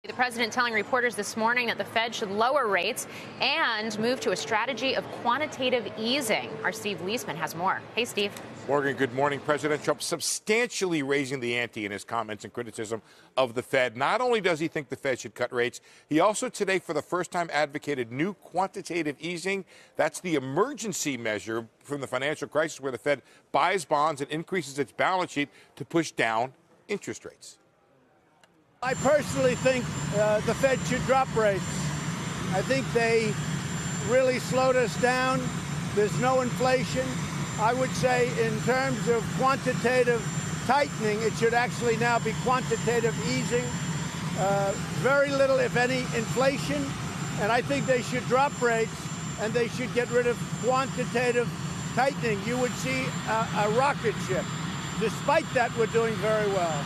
The president telling reporters this morning that the Fed should lower rates and move to a strategy of quantitative easing. Our Steve Liesman has more. Hey, Steve. Morgan, good morning. President Trump substantially raising the ante in his comments and criticism of the Fed. Not only does he think the Fed should cut rates, he also today for the first time advocated new quantitative easing. That's the emergency measure from the financial crisis where the Fed buys bonds and increases its balance sheet to push down interest rates. I personally think the Fed should drop rates. I think they really slowed us down. There's no inflation. I would say in terms of quantitative tightening, it should actually now be quantitative easing. Very little, if any, inflation. And I think they should drop rates and they should get rid of quantitative tightening. You would see a rocket ship. Despite that, we're doing very well.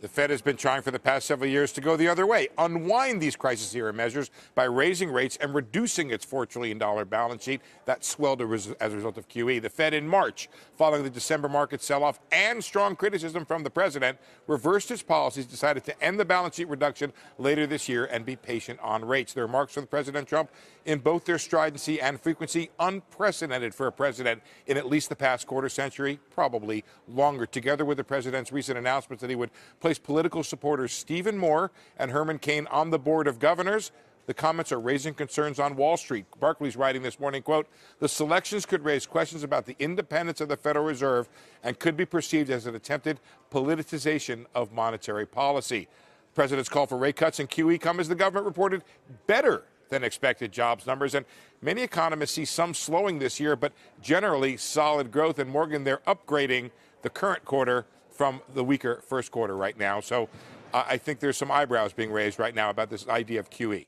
The Fed has been trying for the past several years to go the other way, unwind these crisis-era measures by raising rates and reducing its $4 trillion balance sheet that swelled as a result of QE. The Fed in March, following the December market sell-off and strong criticism from the president, reversed its policies, decided to end the balance sheet reduction later this year and be patient on rates. The remarks from President Trump, in both their stridency and frequency, unprecedented for a president in at least the past quarter century, probably longer. Together with the president's recent announcements that he would place political supporters Stephen Moore and Herman Cain on the board of governors, the comments are raising concerns on Wall Street. Barclays writing this morning, quote, the selections could raise questions about the independence of the Federal Reserve and could be perceived as an attempted politicization of monetary policy. The president's call for rate cuts and QE come as the government reported better than expected jobs numbers. And many economists see some slowing this year, but generally solid growth. And Morgan, they're upgrading the current quarter from the weaker first quarter right now. So I think there's some eyebrows being raised right now about this idea of QE.